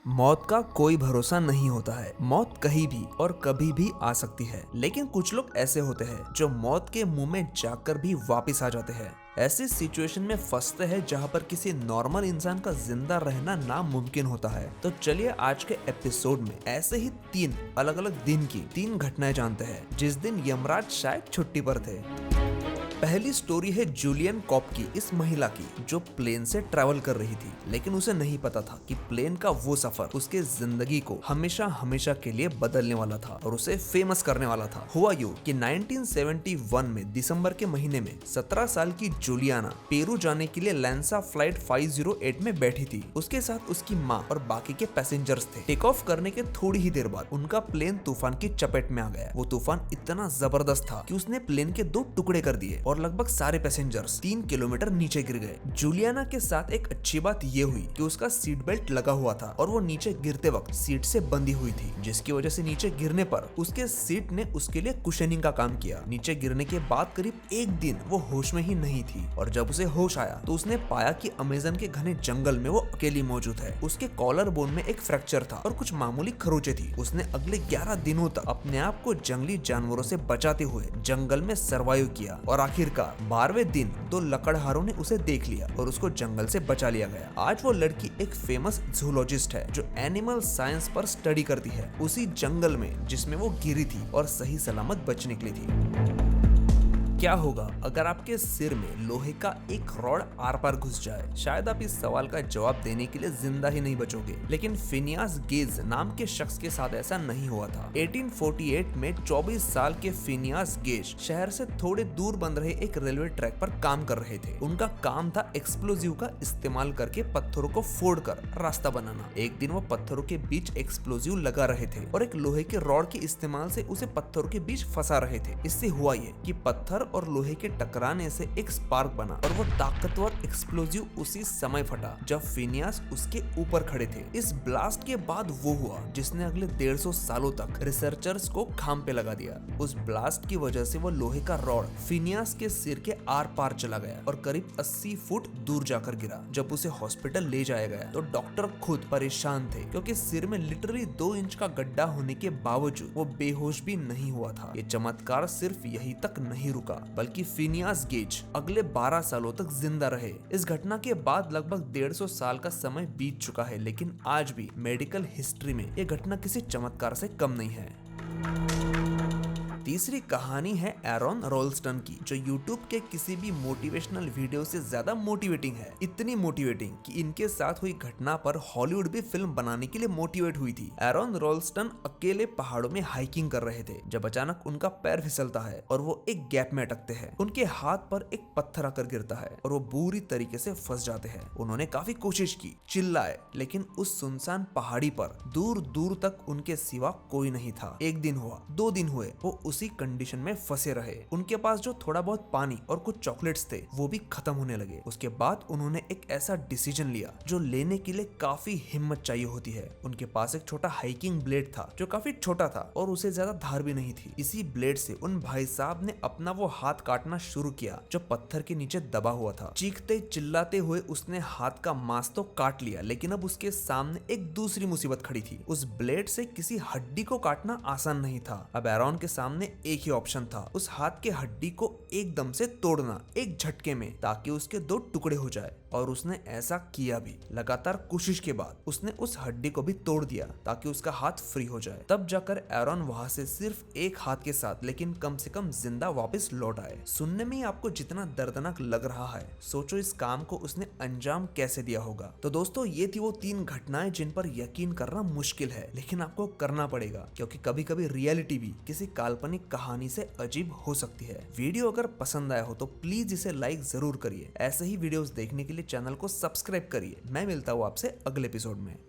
मौत का कोई भरोसा नहीं होता है। मौत कहीं भी और कभी भी आ सकती है, लेकिन कुछ लोग ऐसे होते हैं जो मौत के मुंह में जाकर भी वापस आ जाते हैं। ऐसी सिचुएशन में फंसते हैं जहां पर किसी नॉर्मल इंसान का जिंदा रहना नामुमकिन होता है। तो चलिए आज के एपिसोड में ऐसे ही 3 अलग अलग दिन की 3 घटनाएं जानते हैं जिस दिन यमराज शायद छुट्टी पर थे। पहली स्टोरी है जूलियन कॉप की, इस महिला की जो प्लेन से ट्रैवल कर रही थी, लेकिन उसे नहीं पता था कि प्लेन का वो सफर उसके जिंदगी को हमेशा हमेशा के लिए बदलने वाला था और उसे फेमस करने वाला था। हुआ यूं कि 1971 में दिसंबर के महीने में 17 साल की जूलियाना पेरू जाने के लिए लैंसा फ्लाइट 508 में बैठी थी। उसके साथ उसकी माँ और बाकी के पैसेंजर्स थे। टेक ऑफ करने के थोड़ी ही देर बाद उनका प्लेन तूफान की चपेट में आ गया। वो तूफान इतना जबरदस्त था कि उसने प्लेन के 2 टुकड़े कर दिए और लगभग सारे पैसेंजर्स 3 किलोमीटर नीचे गिर गए। जूलियाना के साथ एक अच्छी बात ये हुई कि उसका सीट बेल्ट लगा हुआ था और वो नीचे गिरते वक्त सीट से बंधी हुई थी, जिसकी वजह से नीचे गिरने पर उसके सीट ने उसके लिए कुशनिंग का काम किया। नीचे गिरने के बाद करीब 1 दिन वो होश में ही नहीं थी और जब उसे होश आया तो उसने पाया कि अमेज़न के घने जंगल में वो अकेली मौजूद है। उसके कॉलर बोन में एक फ्रैक्चर था और कुछ मामूली खरोंचे थी। उसने अगले 11 दिनों तक अपने आप को जंगली जानवरों से बचाते हुए जंगल में सर्वाइव किया और आखिरकार 12वें दिन 2 लकड़हारों ने उसे देख लिया और उसको जंगल से बचा लिया गया। आज वो लड़की एक फेमस जूलॉजिस्ट है जो एनिमल साइंस पर स्टडी करती है, उसी जंगल में जिसमें वो गिरी थी और सही सलामत बच निकली थी। क्या होगा अगर आपके सिर में लोहे का एक रॉड आर पार घुस जाए? शायद आप इस सवाल का जवाब देने के लिए जिंदा ही नहीं बचोगे, लेकिन फिनियास गेज नाम के शख्स के साथ ऐसा नहीं हुआ था। 1848 में 24 साल के फिनियास गेज शहर से थोड़े दूर बन रहे एक रेलवे ट्रैक पर काम कर रहे थे। उनका काम था एक्सप्लोजिव का इस्तेमाल करके पत्थरों को फोड़कर रास्ता बनाना। एक दिन वो पत्थरों के बीच एक्सप्लोजिव लगा रहे थे और एक लोहे के रॉड के इस्तेमाल से उसे पत्थरों के बीच फंसा रहे थे। इससे हुआ ये कि पत्थर और लोहे के टकराने से एक स्पार्क बना और वो ताकतवर एक्सप्लोजिव उसी समय फटा जब फिनियास उसके ऊपर खड़े थे। इस ब्लास्ट के बाद वो हुआ जिसने अगले 150 सालों तक रिसर्चर्स को घाम पे लगा दिया। उस ब्लास्ट की वजह से वो लोहे का रॉड फिनियास के सिर के आर पार चला गया और करीब 80 फुट दूर जाकर गिरा। जब उसे हॉस्पिटल ले जाया गया तो डॉक्टर खुद परेशान थे क्योंकि सिर में लिटरली 2 इंच का गड्ढा होने के बावजूद वो बेहोश भी नहीं हुआ था। ये चमत्कार सिर्फ यही तक नहीं रुका, बल्कि फिनियास गेज अगले 12 सालों तक जिंदा रहे। इस घटना के बाद लगभग 150 साल का समय बीत चुका है, लेकिन आज भी मेडिकल हिस्ट्री में यह घटना किसी चमत्कार से कम नहीं है। तीसरी कहानी है एरॉन रोल्स्टन की, जो YouTube के किसी भी मोटिवेशनल वीडियो से ज्यादा मोटिवेटिंग है। इतनी मोटिवेटिंग कि इनके साथ हुई घटना पर हॉलीवुड भी फिल्म बनाने के लिए मोटिवेट हुई थी। एरॉन रोल्स्टन अकेले पहाड़ों में हाइकिंग कर रहे थे जब अचानक उनका पैर फिसलता है और वो एक गैप में अटकते हैं। उनके हाथ पर एक पत्थर आकर गिरता है और वो बुरी तरीके से फंस जाते हैं। उन्होंने काफी कोशिश की, चिल्लाए, लेकिन उस सुनसान पहाड़ी पर दूर दूर तक उनके सिवा कोई नहीं था। 1 दिन हुआ, 2 दिन हुए, वो उसी कंडीशन में फंसे रहे। उनके पास जो थोड़ा बहुत पानी और कुछ चॉकलेट्स थे वो भी खत्म होने लगे। उसके बाद उन्होंने एक ऐसा डिसीजन लिया जो लेने के लिए काफी हिम्मत चाहिए होती है। उनके पास एक छोटा हाइकिंग ब्लेड था जो काफी छोटा था और उसे ज्यादा धार भी नहीं थी। इसी ब्लेड से उन भाई साहब ने अपना वो हाथ काटना शुरू किया जो पत्थर के नीचे दबा हुआ था। चीखते चिल्लाते हुए उसने हाथ का मांस तो काट लिया, लेकिन अब उसके सामने एक दूसरी मुसीबत खड़ी थी। उस ब्लेड से किसी हड्डी को काटना आसान नहीं था। अब एरॉन के सामने एक ही ऑप्शन था, उस हाथ के हड्डी को एकदम से तोड़ना एक झटके में, ताकि उसके 2 टुकड़े हो जाए। और उसने ऐसा किया भी। लगातार कोशिश के बाद उसने उस हड्डी को भी तोड़ दिया ताकि उसका हाथ फ्री हो जाए। तब जाकर एरॉन वहां से सिर्फ एक हाथ के साथ, लेकिन कम से कम जिंदा वापस लौट आए। सुनने में ही आपको जितना दर्दनाक लग रहा है, सोचो इस काम को उसने अंजाम कैसे दिया होगा। तो दोस्तों, ये थी वो 3 घटनाएं जिन पर यकीन करना मुश्किल है, लेकिन आपको करना पड़ेगा, क्योंकि कभी कभी रियलिटी भी किसी काल्पनिक कहानी से अजीब हो सकती है। वीडियो अगर पसंद आया हो तो प्लीज इसे लाइक जरूर करिए। ऐसे ही वीडियोस देखने के लिए चैनल को सब्सक्राइब करिए। मैं मिलता हूँ आपसे अगले एपिसोड में।